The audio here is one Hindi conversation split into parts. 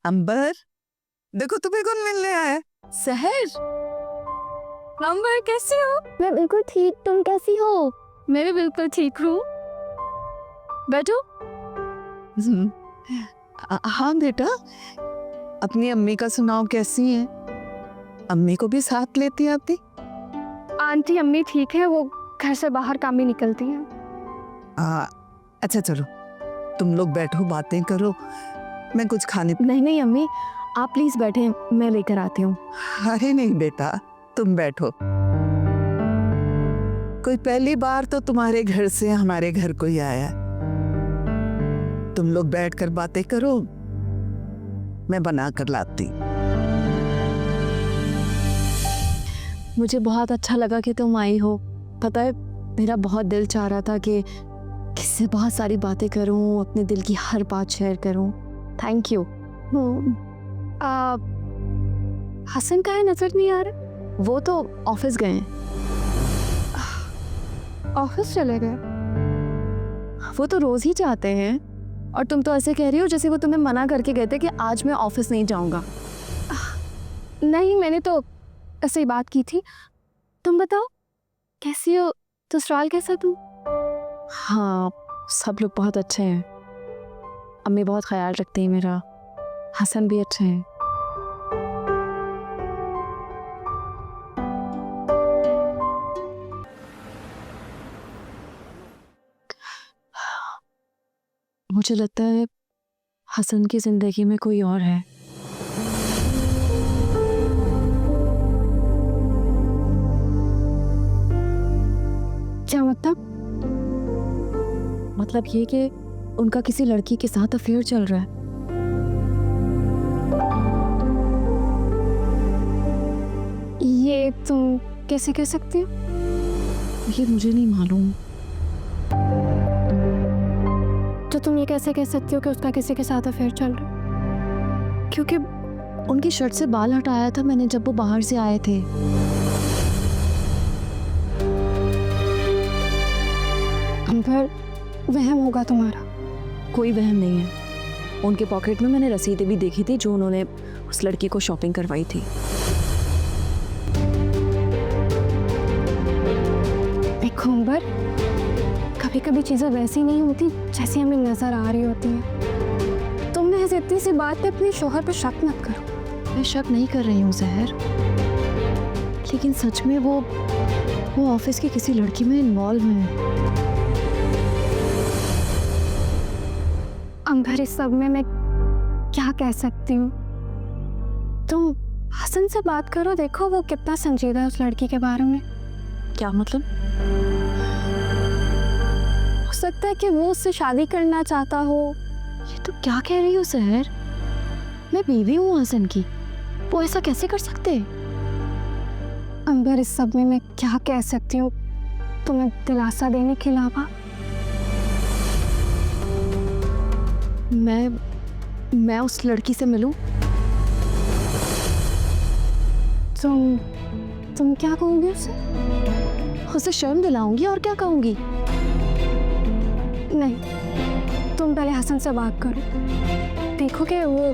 अंबर, देखो तुम्हें कौन मिलने आया है। सहर, अंबर कैसे हो? मैं बिल्कुल ठीक, तुम कैसी हो? मैं भी बिल्कुल ठीक हूँ। बैठो। हाँ बेटा, अपनी अम्मी का सुनाओ, कैसी है? अम्मी को भी साथ लेती आती? आंटी अम्मी ठीक है, वो घर से बाहर काम भी निकलती हैं। अच्छा चलो, तुम लोग बैठो, बातें करो, मैं कुछ खाने। नहीं अम्मी, आप प्लीज बैठे, मैं लेकर आती हूँ। अरे नहीं बेटा, तुम बैठो। कोई पहली बार तो तुम्हारे घर से हमारे घर कोई आया। तुम लोग बैठकर बातें करो, मैं बना कर लाती। मुझे बहुत अच्छा लगा कि तुम आई हो। पता है, मेरा बहुत दिल चाह रहा था कि किससे बहुत सारी बातें करूं, अपने दिल की हर बात शेयर करूं। Thank you. हसन का है, नजर नहीं आ रहा। वो तो ऑफिस गए हैं। ऑफिस चले गए? वो तो रोज ही जाते हैं, और तुम तो ऐसे कह रही हो जैसे वो तुम्हें मना करके गए थे कि आज मैं ऑफिस नहीं जाऊंगा। नहीं, मैंने तो ऐसे ही बात की थी। तुम बताओ कैसी हो? ससुराल कैसा तुम? हाँ, सब लोग बहुत अच्छे हैं। अम्मी बहुत ख्याल रखती है मेरा। हसन भी अच्छे हैं। मुझे लगता है हसन की जिंदगी में कोई और है। क्या मतलब ये कि उनका किसी लड़की के साथ अफेयर चल रहा है। ये तुम कैसे कह सकते हो? ये मुझे नहीं मालूम। तो तुम ये कैसे कह सकती हो कि उसका किसी के साथ अफेयर चल रहा है? क्योंकि उनकी शर्ट से बाल हटाया था मैंने जब वो बाहर से आए थे। अंबर, वहम होगा तुम्हारा। कोई वहम नहीं है। उनके पॉकेट में मैंने रसीदें भी देखी थी जो उन्होंने उस लड़की को शॉपिंग करवाई थी। देखो अंबर, कभी कभी चीजें वैसी नहीं होती जैसी हमें नजर आ रही होती हैं। तुम महज इतनी सी बात पे अपने शोहर पे शक मत करो। मैं शक नहीं कर रही हूँ जहर, लेकिन सच में वो ऑफिस की किसी लड़की में इन्वॉल्व है। अंबर, इस सब में मैं क्या कह सकती हूँ? तुम हसन से बात करो, देखो वो कितना संजीदा है उस लड़की के बारे में। क्या मतलब? हो सकता है कि वो उससे शादी करना चाहता हो। ये तो क्या कह रही हो सहर? मैं बीवी हूँ हसन की, वो ऐसा कैसे कर सकते? अंबर, इस सब में मैं क्या कह सकती हूँ तुम्हें दिलासा देने के अलावा? मैं उस लड़की से मिलूं? तुम क्या कहोगे उसे शर्म दिलाऊंगी और क्या कहूंगी? नहीं, तुम पहले हसन से बात करो, देखो कि वो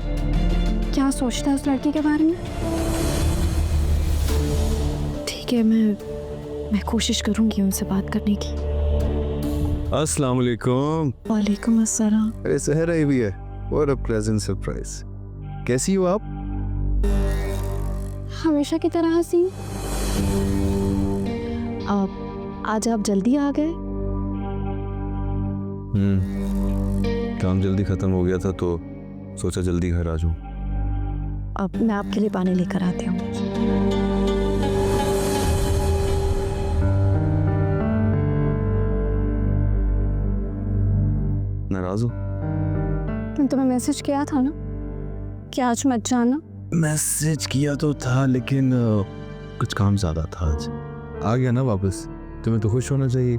क्या सोचता है उस लड़की के बारे में। ठीक है, मैं कोशिश करूंगी उनसे बात करने की। अस्सलाम वालेकुम। वालेकुम अस्सलाम। अरे सहर आई हुई है, व्हाट अ प्लेजेंट सरप्राइज। कैसी हो आप? हमेशा की तरह हंसी। आज आप जल्दी आ गए? काम जल्दी खत्म हो गया था तो सोचा जल्दी घर आ जाऊं। अब मैं आपके लिए पानी लेकर आती हूँ। नाराज हो? मैंने तुम्हें मैसेज किया था ना कि आज मत जाना। मैसेज किया तो था, लेकिन कुछ काम ज्यादा था आज। आ गया ना वापस, तुम्हें तो खुश होना चाहिए।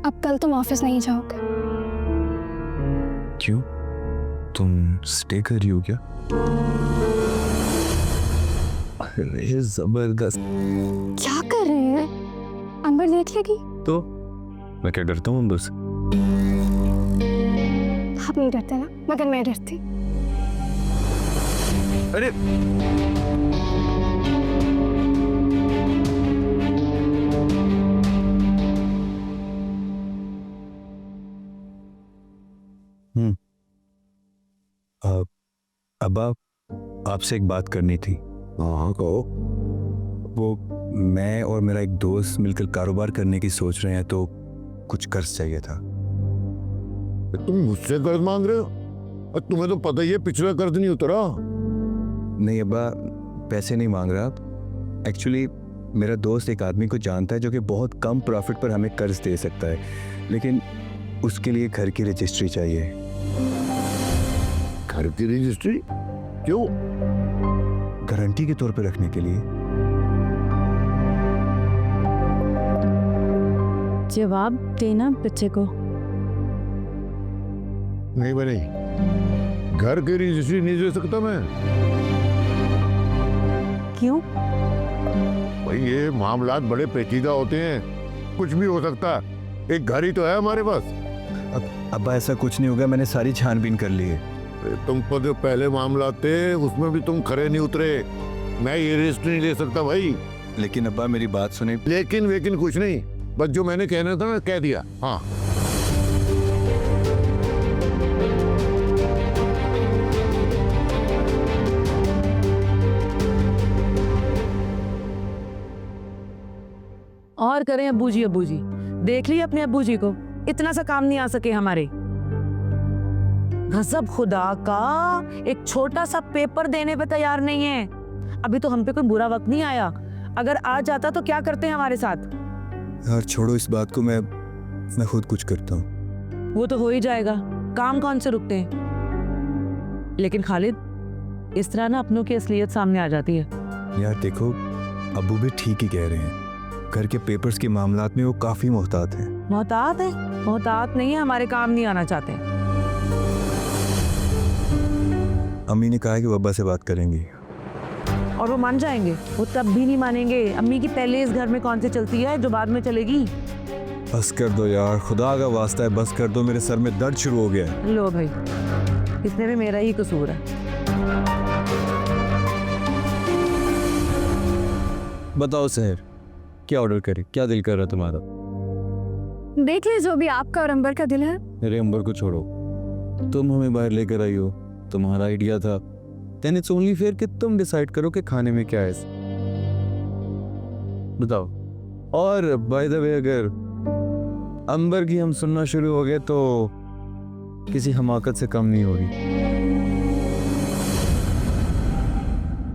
अब कल तुम ऑफिस नहीं जाओगे। क्यों? तुम स्टे कर रही हो क्या? अरे जबरदस्त। क्या कर रहे हैं? अंबर देख लेगी तो मैं क्या डरता हूँ अंबर से? आप नहीं डरते ना, मगर मैं डरती। अरे अब्बा, आपसे एक बात करनी थी। हाँ कहो। वो मैं और मेरा एक दोस्त मिलकर कारोबार करने की सोच रहे हैं, तो कुछ कर्ज चाहिए था। तुम मुझसे कर्ज मांग रहे हो? और तुम्हें तो पता ही है पिछला कर्ज नहीं उतरा। नहीं अब्बा, पैसे नहीं मांग रहा। एक्चुअली मेरा दोस्त एक आदमी को जानता है जो कि बहुत कम प्रॉफिट पर हमें कर्ज दे सकता है, लेकिन उसके लिए घर की रजिस्ट्री चाहिए। घर की रजिस्ट्री? क्यों? गारंटी के तौर पर रखने के लिए। जवाब देना बच्चे को। नहीं बनी, घर की रजिस्ट्री नहीं दे सकता मैं। क्यों? भाई ये मामलात बड़े पेचीदा होते हैं, कुछ भी हो सकता है। एक घर ही तो है हमारे पास। अब्बा ऐसा कुछ नहीं होगा, मैंने सारी छानबीन कर ली है। तुम पर जो पहले मामला थे उसमें भी तुम खरे नहीं उतरे। मैं ये रजिस्ट्री नहीं ले सकता भाई। लेकिन अब्बा मेरी बात सुने। लेकिन कुछ नहीं, बस जो मैंने कहना था ना कह दिया। हाँ और करें अब्बू जी देख ली अपने अब्बू जी को, इतना सा काम नहीं आ सके हमारे। गजब खुदा का, एक छोटा सा पेपर देने पे तैयार नहीं है। अभी तो हम पे कोई बुरा वक्त नहीं आया, अगर आ जाता तो क्या करते हैं हमारे साथ। यार छोड़ो इस बात को, मैं खुद कुछ करता हूँ। वो तो हो ही जाएगा, काम कौन से रुकते हैं। लेकिन खालिद, इस तरह ना अपनों की असलियत सामने आ जाती है। यार देखो, अब्बू भी ठीक ही कह रहे हैं। घर के पेपर्स के मामलात में वो काफी मोहतात हैं। मोहतात है? मोहतात नहीं है, हमारे काम नहीं आना चाहते। अम्मी ने कहा है कि वो अब्बा से बात करेंगी। और वो मान जाएंगे? वो तब भी नहीं मानेंगे। अम्मी की पहले इस घर में कौन सी चलती है जो बाद में चलेगी। बस कर दो यार, खुदा का वास्ता है बस कर दो, मेरे सर में दर्द शुरू हो गया है। लो भाई, इसमें भी मेरा ही कसूर है। बताओ सहर, क्या ऑर्डर करे, क्या दिल कर रहा है तुम्हारा? देख लीजिए जो भी आपका और अंबर का दिल है। मेरे अंबर को छोड़ो, तुम हमें बाहर लेकर आई हो, तुम्हारा आइडिया था। देन इट्स ओनली फेयर कि तुम डिसाइड करो कि खाने में क्या है। बताओ। और बाय द वे, अगर अंबर की हम सुनना शुरू हो गए तो किसी हमाकत से कम नहीं होगी।